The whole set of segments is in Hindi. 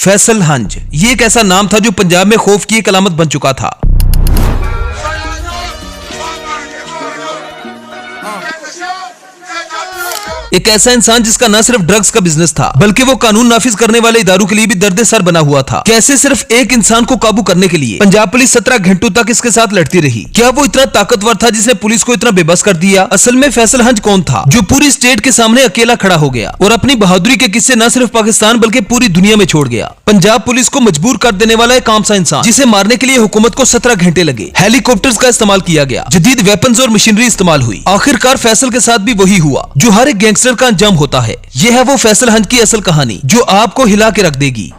फैसल हंज ये एक ऐसा नाम था जो पंजाब में खौफ की एक अलामत बन चुका था। एक ऐसा इंसान जिसका न सिर्फ ड्रग्स का बिजनेस था बल्कि वो कानून नाफिज करने वाले इदारों के लिए भी दर्द सर बना हुआ था। कैसे सिर्फ एक इंसान को काबू करने के लिए पंजाब पुलिस 17 घंटों तक इसके साथ लड़ती रही। क्या वो इतना ताकतवर था जिसने पुलिस को इतना बेबस कर दिया? असल में फैसल हंज कौन था जो पूरी स्टेट के सामने अकेला खड़ा हो गया और अपनी बहादुरी के किस्से न सिर्फ पाकिस्तान बल्कि पूरी दुनिया में छोड़ गया? पंजाब पुलिस को मजबूर कर देने वाला एक आम सा इंसान जिसे मारने के लिए हुकूमत को 17 घंटे लगे। हेलीकॉप्टर्स का इस्तेमाल किया गया, जदीद वेपन्स और मशीनरी इस्तेमाल हुई। आखिरकार फैसल के साथ भी वही हुआ जो हर एक गैंगस्टर का अंजाम होता है। यह है वो फैसल हंज की असल कहानी जो आपको हिला के रख देगी।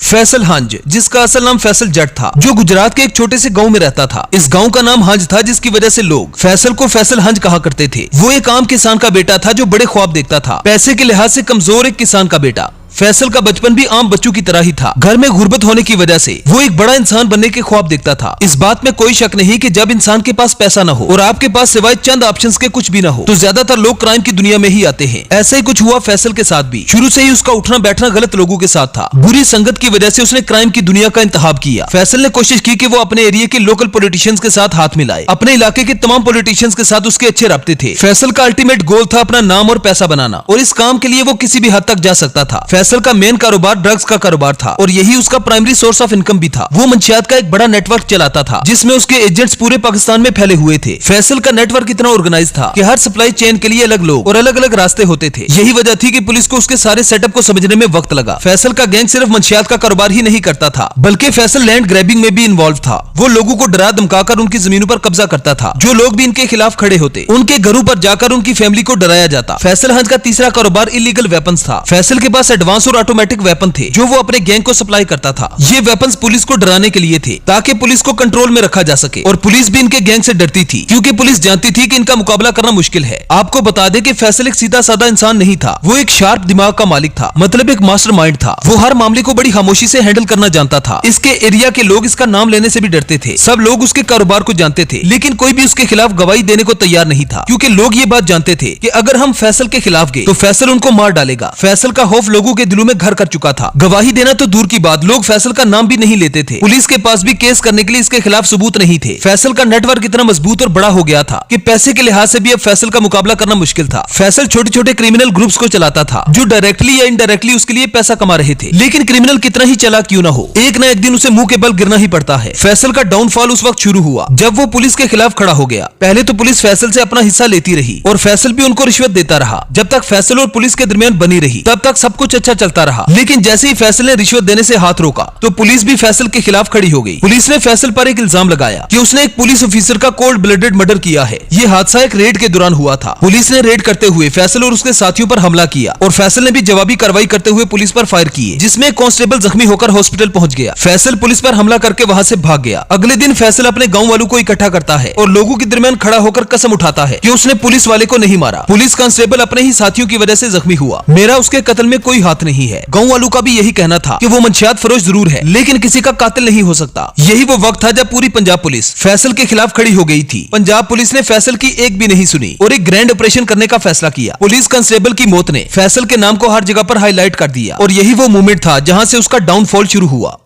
फैसल हंज जिसका असल नाम फैसल जट था, जो गुजरात के एक छोटे से गांव में रहता था। इस गांव का नाम हंज था जिसकी वजह से लोग फैसल को फैसल हंज कहा करते थे। वो एक आम किसान का बेटा था जो बड़े ख्वाब देखता था, पैसे के लिहाज से कमजोर एक किसान का बेटा। फैसल का बचपन भी आम बच्चों की तरह ही था। घर में गुर्बत होने की वजह से वो एक बड़ा इंसान बनने के ख्वाब देखता था। इस बात में कोई शक नहीं कि जब इंसान के पास पैसा न हो और आपके पास सिवाय चंद ऑप्शंस के कुछ भी न हो तो ज्यादातर लोग क्राइम की दुनिया में ही आते हैं। ऐसा ही कुछ हुआ फैसल के साथ भी। शुरू से ही उसका उठना बैठना गलत लोगों के साथ था। बुरी संगत की वजह से उसने क्राइम की दुनिया का इंतखाब किया। फैसल ने कोशिश की कि वो अपने एरिया के लोकल पॉलिटिशियंस के साथ हाथ मिलाए। अपने इलाके के तमाम पॉलिटिशियंस के साथ उसके अच्छे राब्ते थे। फैसल का अल्टीमेट गोल था अपना नाम और पैसा बनाना और इस काम के लिए वो किसी भी हद तक जा सकता था। फैसल का मेन कारोबार ड्रग्स का कारोबार था और यही उसका प्राइमरी सोर्स ऑफ इनकम भी था। वो मंशियात का एक बड़ा नेटवर्क चलाता था जिसमें उसके एजेंट्स पूरे पाकिस्तान में फैले हुए थे। फैसल का नेटवर्क इतना ऑर्गेनाइज था कि हर सप्लाई चेन के लिए अलग लोग और अलग अलग रास्ते होते थे। यही वजह थी कि पुलिस को उसके सारे सेटअप को समझने में वक्त लगा। फैसल का गैंग सिर्फ मंशियात का कारोबार ही नहीं करता था बल्कि फैसल लैंड ग्रैबिंग में भी इन्वॉल्व था। वो लोगों को डरा धमकाकर उनकी जमीनों पर कब्जा करता था। जो लोग भी इनके खिलाफ खड़े होते उनके घरों पर जाकर उनकी फैमिली को डराया जाता। फैसल हंज का तीसरा कारोबार इलीगल वेपन्स था। फैसल के पास एडवांस और ऑटोमेटिक वेपन थे जो वो अपने गैंग को सप्लाई करता था। ये वेपन्स पुलिस को डराने के लिए थे ताकि पुलिस को कंट्रोल में रखा जा सके और पुलिस भी इनके गैंग से डरती थी क्योंकि पुलिस जानती थी कि इनका मुकाबला करना मुश्किल है। आपको बता दें कि फैसल एक सीधा साधा इंसान नहीं था। वो एक शार्प दिमाग का मालिक था, मतलब एक मास्टरमाइंड था। वो हर मामले को बड़ी खामोशी से हैंडल करना जानता था। इसके एरिया के लोग इसका नाम लेने से भी डरते थे। सब लोग उसके कारोबार को जानते थे लेकिन कोई भी उसके खिलाफ गवाही देने को तैयार नहीं था क्योंकि लोग ये बात जानते थे कि अगर हम फैसल के खिलाफ गए तो फैसल उनको मार डालेगा। फैसल का खौफ लोगों के दिलों में घर कर चुका था। गवाही देना तो दूर की बात, लोग फैसल का नाम भी नहीं लेते थे। पुलिस के पास भी केस करने के लिए इसके खिलाफ सबूत नहीं थे। फैसल का नेटवर्क इतना मजबूत और बड़ा हो गया था कि पैसे के लिहाज से भी अब फैसल का मुकाबला करना मुश्किल था। फैसल छोटे छोटे क्रिमिनल ग्रुप्स को चलाता था जो डायरेक्टली या इनडायरेक्टली उसके लिए पैसा कमा रहे थे। लेकिन क्रिमिनल कितना ही चालाक क्यों ना हो, एक ना एक दिन उसे मुंह के बल गिरना ही पड़ता है। फैसल का डाउनफॉल उस वक्त शुरू हुआ जब वो पुलिस के खिलाफ खड़ा हो गया। पहले तो पुलिस फैसल से अपना हिस्सा लेती रही और फैसल भी उनको रिश्वत देता रहा। जब तक फैसल और पुलिस के दरमियान बनी रही तब तक सब कुछ अच्छा चलता रहा। लेकिन जैसे ही फैसल ने रिश्वत देने से हाथ रोका तो पुलिस भी फैसल के खिलाफ खड़ी हो गई। पुलिस ने फैसल पर एक इल्जाम लगाया कि उसने एक पुलिस ऑफिसर का कोल्ड ब्लडेड मर्डर किया है। ये हादसा एक रेड के दौरान हुआ था। पुलिस ने रेड करते हुए फैसल और उसके साथियों पर हमला किया और फैसल ने भी जवाबी कार्रवाई करते हुए पुलिस पर फायर किए जिसमें एक कांस्टेबल जख्मी होकर हॉस्पिटल पहुंच गया। फैसल पुलिस पर हमला करके वहां से भाग गया। अगले दिन फैसल अपने गांव वालों को इकट्ठा करता है और लोगों के दरमियान खड़ा होकर कसम उठाता है कि उसने पुलिस वाले को नहीं मारा। पुलिस कांस्टेबल अपने ही साथियों की वजह से जख्मी हुआ। मेरा उसके कत्ल में कोई हाथ नहीं है। गांव वालों का भी यही कहना था कि वो मंशियात फरोश जरूर है लेकिन किसी का कातिल नहीं हो सकता। यही वो वक्त था जब पूरी पंजाब पुलिस फैसल के खिलाफ खड़ी हो गई थी। पंजाब पुलिस ने फैसल की एक भी नहीं सुनी और एक ग्रैंड ऑपरेशन करने का फैसला किया। पुलिस कांस्टेबल की मौत ने फैसल के नाम को हर जगह पर हाईलाइट कर दिया और यही वो मोमेंट था जहां से उसका डाउनफॉल शुरू हुआ।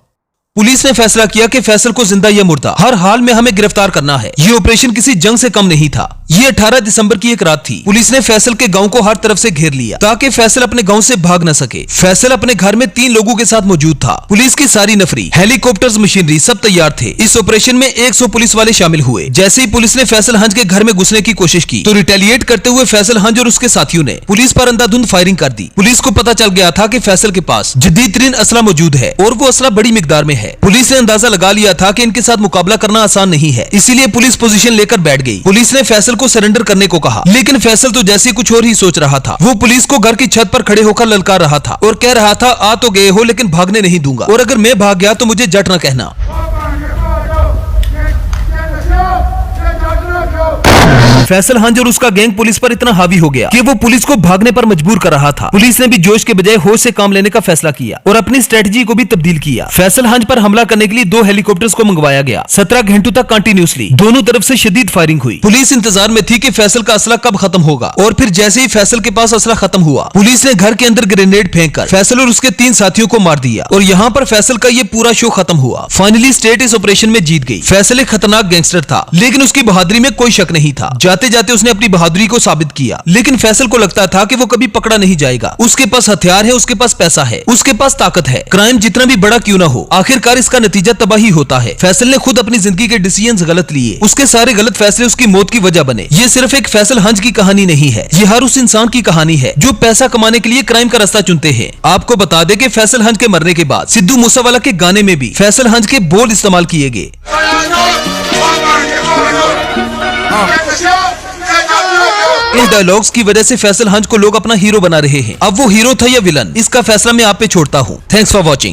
पुलिस ने फैसला किया कि फैसल को जिंदा या मुर्दा हर हाल में हमें गिरफ्तार करना है। ये ऑपरेशन किसी जंग से कम नहीं था। ये 18 दिसंबर की एक रात थी। पुलिस ने फैसल के गांव को हर तरफ से घेर लिया ताकि फैसल अपने गांव से भाग न सके। फैसल अपने घर में 3 लोगों के साथ मौजूद था। पुलिस की सारी नफरी, हेलीकॉप्टर्स, मशीनरी सब तैयार थे। इस ऑपरेशन में 100 पुलिस वाले शामिल हुए। जैसे ही पुलिस ने फैसल हंज के घर में घुसने की कोशिश की तो रिटेलिएट करते हुए फैसल हंज और उसके साथियों ने पुलिस पर अंधाधुंध फायरिंग कर दी। पुलिस को पता चल गया था कि फैसल के पास जदीद तरीन असला मौजूद है और वो असला बड़ी मिकदार में है। पुलिस ने अंदाजा लगा लिया था कि इनके साथ मुकाबला करना आसान नहीं है, इसीलिए पुलिस पोजीशन लेकर बैठ गई। पुलिस ने फैसल को सरेंडर करने को कहा लेकिन फैसल तो जैसे कुछ और ही सोच रहा था। वो पुलिस को घर की छत पर खड़े होकर ललकार रहा था और कह रहा था, आ तो गए हो लेकिन भागने नहीं दूंगा और अगर मैं भाग गया तो मुझे जट न कहना। फैसल हंज और उसका गैंग पुलिस पर इतना हावी हो गया कि वो पुलिस को भागने पर मजबूर कर रहा था। पुलिस ने भी जोश के बजाय होश से काम लेने का फैसला किया और अपनी स्ट्रेटजी को भी तब्दील किया। फैसल हंज पर हमला करने के लिए 2 हेलीकॉप्टर्स को मंगवाया गया। 17 घंटों तक कंटिन्यूसली दोनों तरफ से शदीद फायरिंग हुई। पुलिस इंतजार में थी कि फैसल का असला कब खत्म होगा, और फिर जैसे ही फैसल के पास असला खत्म हुआ, पुलिस ने घर के अंदर ग्रेनेड फेंककर फैसल और उसके 3 साथियों को मार दिया और यहाँ पर फैसल का ये पूरा शो खत्म हुआ। फाइनली स्टेट इस ऑपरेशन में जीत गई। फैसल एक खतरनाक गैंगस्टर था, लेकिन उसकी बहादुरी में कोई शक नहीं था। जाते जाते उसने अपनी बहादुरी को साबित किया, लेकिन फैसल को लगता था कि वो कभी पकड़ा नहीं जाएगा। उसके पास हथियार है, उसके पास पैसा है, उसके पास ताकत है। क्राइम जितना भी बड़ा क्यों ना हो, आखिरकार इसका नतीजा तबाही होता है। फैसल ने खुद अपनी जिंदगी के डिसीजंस गलत लिए, उसके सारे गलत फैसले उसकी मौत की वजह बने। ये सिर्फ एक फैसल हंज की कहानी नहीं है, ये हर उस इंसान की कहानी है जो पैसा कमाने के लिए क्राइम का रास्ता चुनते हैं। आपको बता दें कि फैसल हंज के मरने के बाद सिद्धू मूसेवाला के गाने में भी फैसल हंज के बोल इस्तेमाल किए गए। इन डायलॉग्स की वजह से फैसल हंज को लोग अपना हीरो बना रहे हैं। अब वो हीरो था या विलन, इसका फैसला मैं आप पे छोड़ता हूँ। Thanks for watching.